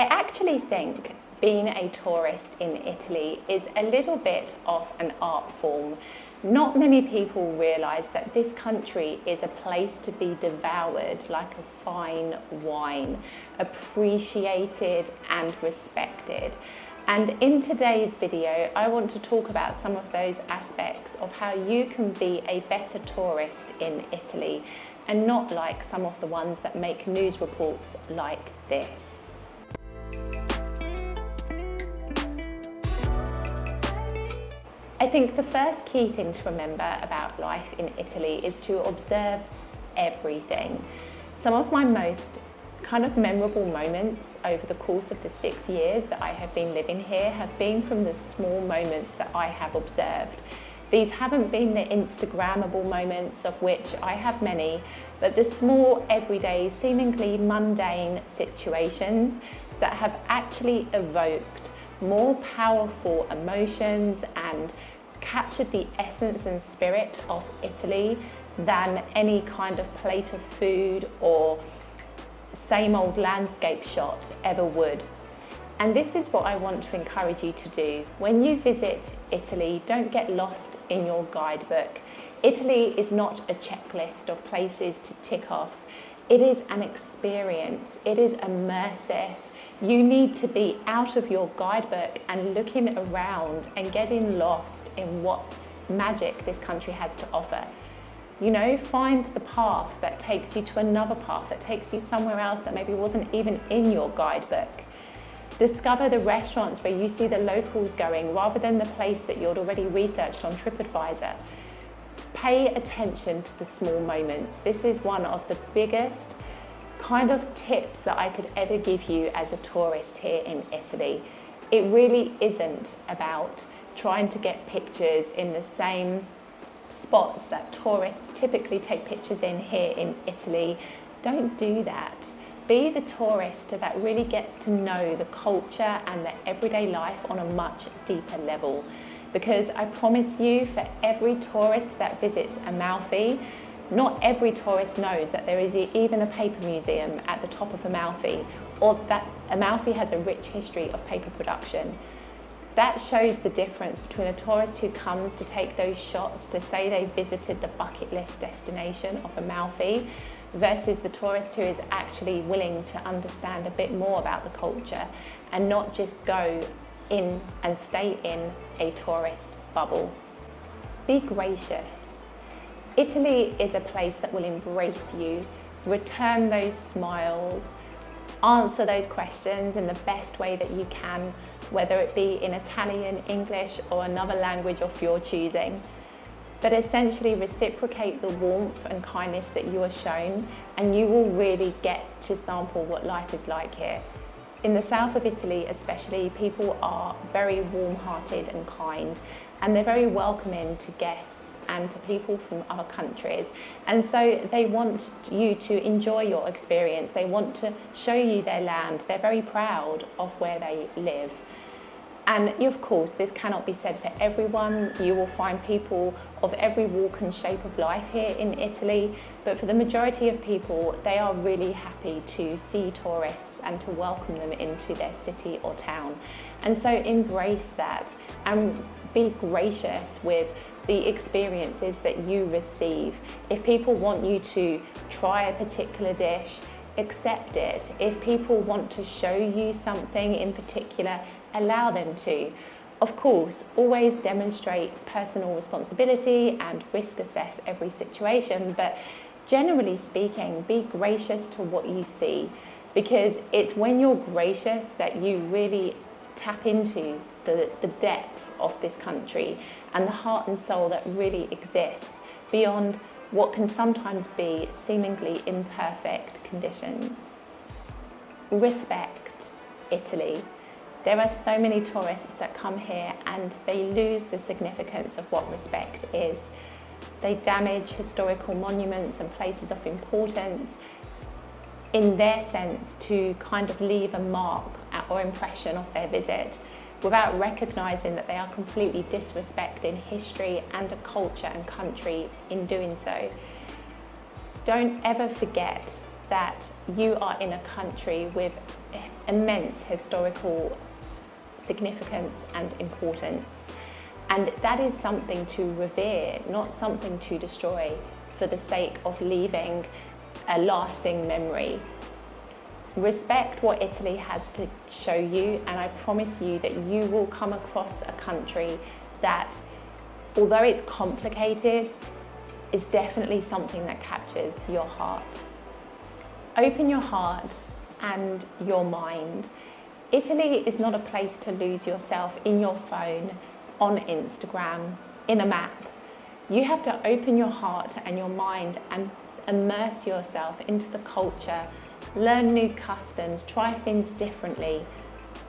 I actually think being a tourist in Italy is a little bit of an art form. Not many people realise that this country is a place to be devoured like a fine wine, appreciated and respected. And in today's video, I want to talk about some of those aspects of how you can be a better tourist in Italy and not like some of the ones that make news reports like this. I think the first key thing to remember about life in Italy is to observe everything. Some of my most kind of memorable moments over the course of the 6 years that I have been living here have been from the small moments that I have observed. These haven't been the Instagrammable moments, of which I have many, but the small, everyday, seemingly mundane situations that have actually evoked more powerful emotions and captured the essence and spirit of Italy than any kind of plate of food or same old landscape shot ever would. And this is what I want to encourage you to do. When you visit Italy, don't get lost in your guidebook. Italy is not a checklist of places to tick off. It is an experience. It is immersive. You need to be out of your guidebook and looking around and getting lost in what magic this country has to offer. You know, find the path that takes you to another path, that takes you somewhere else that maybe wasn't even in your guidebook. Discover the restaurants where you see the locals going rather than the place that you'd already researched on TripAdvisor. Pay attention to the small moments. This is one of the biggest kind of tips that I could ever give you as a tourist here in Italy. It really isn't about trying to get pictures in the same spots that tourists typically take pictures in here in Italy. Don't do that. Be the tourist that really gets to know the culture and the everyday life on a much deeper level. Because I promise you, for every tourist that visits Amalfi, not every tourist knows that there is even a paper museum at the top of Amalfi, or that Amalfi has a rich history of paper production. That shows the difference between a tourist who comes to take those shots to say they visited the bucket list destination of Amalfi versus the tourist who is actually willing to understand a bit more about the culture and not just go in and stay in a tourist bubble. Be gracious. Italy is a place that will embrace you, return those smiles, answer those questions in the best way that you can, whether it be in Italian, English, or another language of your choosing. But essentially reciprocate the warmth and kindness that you are shown, and you will really get to sample what life is like here. In the south of Italy especially, people are very warm-hearted and kind, and they're very welcoming to guests and to people from other countries. And so they want you to enjoy your experience. They want to show you their land. They're very proud of where they live. And of course, this cannot be said for everyone. You will find people of every walk and shape of life here in Italy, but for the majority of people, they are really happy to see tourists and to welcome them into their city or town. And so embrace that and be gracious with the experiences that you receive. If people want you to try a particular dish, accept it. If people want to show you something in particular, allow them to. Of course, always demonstrate personal responsibility and risk assess every situation, but generally speaking, be gracious to what you see, because it's when you're gracious that you really tap into the depth of this country and the heart and soul that really exists beyond what can sometimes be seemingly imperfect conditions. Respect Italy. There are so many tourists that come here and they lose the significance of what respect is. They damage historical monuments and places of importance in their sense to kind of leave a mark or impression of their visit without recognising that they are completely disrespecting history and a culture and country in doing so. Don't ever forget that you are in a country with immense historical significance and importance. And that is something to revere, not something to destroy for the sake of leaving a lasting memory. Respect what Italy has to show you, and I promise you that you will come across a country that, although it's complicated, is definitely something that captures your heart. Open your heart and your mind. Italy is not a place to lose yourself in your phone, on Instagram, in a map. You have to open your heart and your mind and immerse yourself into the culture, learn new customs, try things differently.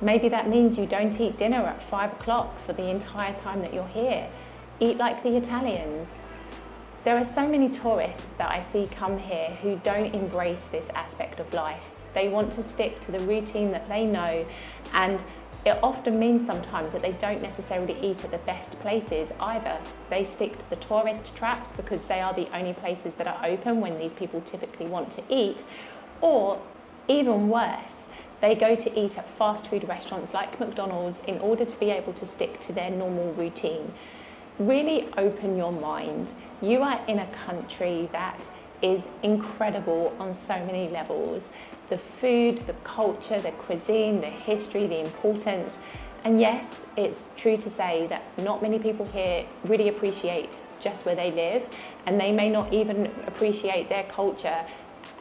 Maybe that means you don't eat dinner at 5 o'clock for the entire time that you're here. Eat like the Italians. There are so many tourists that I see come here who don't embrace this aspect of life. They want to stick to the routine that they know, and it often means sometimes that they don't necessarily eat at the best places either. They stick to the tourist traps because they are the only places that are open when these people typically want to eat, or even worse, they go to eat at fast food restaurants like McDonald's in order to be able to stick to their normal routine. Really open your mind. You are in a country that is incredible on so many levels. The food, the culture, the cuisine, the history, the importance. And yes, it's true to say that not many people here really appreciate just where they live, and they may not even appreciate their culture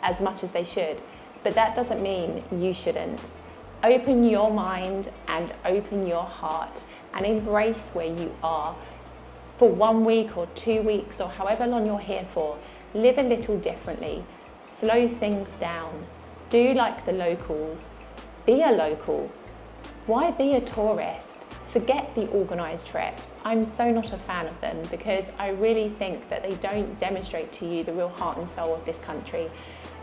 as much as they should. But that doesn't mean you shouldn't. Open your mind and open your heart and embrace where you are. For 1 week or 2 weeks or however long you're here for, live a little differently, slow things down, do like the locals, be a local. Why be a tourist? Forget the organised trips. I'm so not a fan of them because I really think that they don't demonstrate to you the real heart and soul of this country.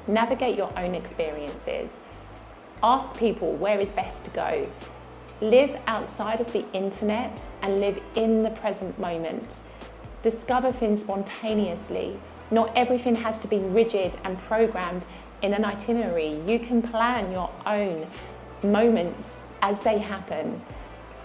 Navigate your own experiences. Ask people where is best to go. Live outside of the internet and live in the present moment. Discover things spontaneously. Not everything has to be rigid and programmed in an itinerary. You can plan your own moments as they happen.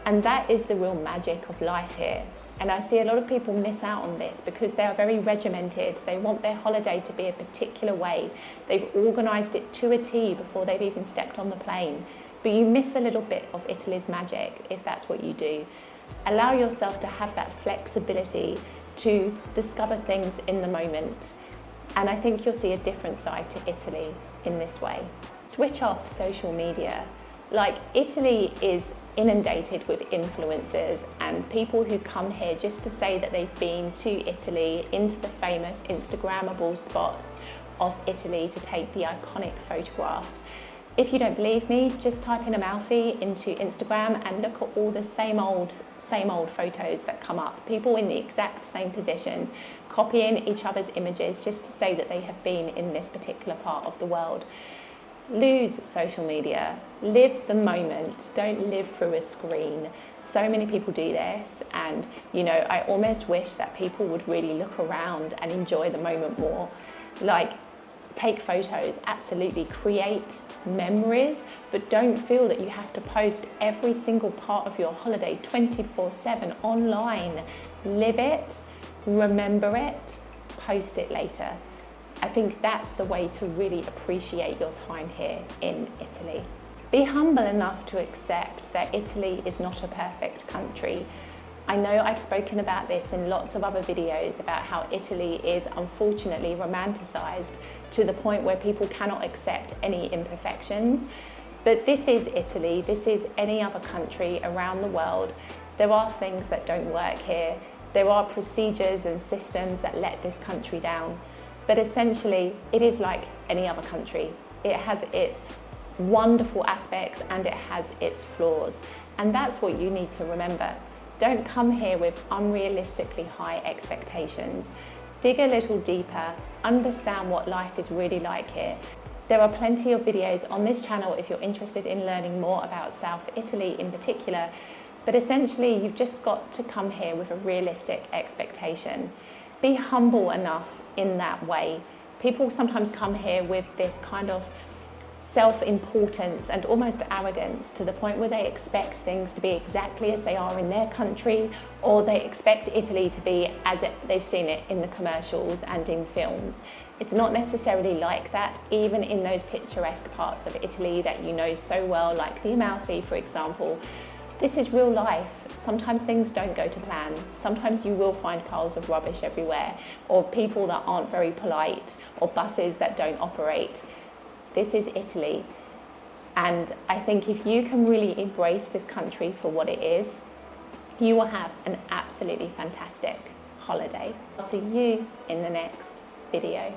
And that is the real magic of life here. And I see a lot of people miss out on this because they are very regimented. They want their holiday to be a particular way. They've organised it to a T before they've even stepped on the plane. But you miss a little bit of Italy's magic if that's what you do. Allow yourself to have that flexibility to discover things in the moment. And I think you'll see a different side to Italy in this way. Switch off social media. Like, Italy is inundated with influencers and people who come here just to say that they've been to Italy, into the famous Instagrammable spots of Italy to take the iconic photographs. If you don't believe me, just type in Amalfi into Instagram and look at all the same old photos that come up. People in the exact same positions, copying each other's images just to say that they have been in this particular part of the world. Lose social media, live the moment, don't live through a screen. So many people do this, and I almost wish that people would really look around and enjoy the moment more. Like, take photos, absolutely, create memories, but don't feel that you have to post every single part of your holiday 24/7 online. Live it, remember it, post it later. I think that's the way to really appreciate your time here in Italy. Be humble enough to accept that Italy is not a perfect country. I know I've spoken about this in lots of other videos about how Italy is unfortunately romanticised to the point where people cannot accept any imperfections. But this is Italy, this is any other country around the world. There are things that don't work here. There are procedures and systems that let this country down. But essentially, it is like any other country. It has its wonderful aspects and it has its flaws. And that's what you need to remember. Don't come here with unrealistically high expectations. Dig a little deeper, understand what life is really like here. There are plenty of videos on this channel if you're interested in learning more about South Italy in particular, but essentially you've just got to come here with a realistic expectation. Be humble enough in that way. People sometimes come here with this kind of self-importance and almost arrogance, to the point where they expect things to be exactly as they are in their country, or they expect Italy to be as they've seen it in the commercials and in films. It's not necessarily like that, even in those picturesque parts of Italy that you know so well, like the Amalfi, for example. This is real life. Sometimes things don't go to plan. Sometimes you will find piles of rubbish everywhere, or people that aren't very polite, or buses that don't operate. This is Italy. And I think if you can really embrace this country for what it is, you will have an absolutely fantastic holiday. I'll see you in the next video.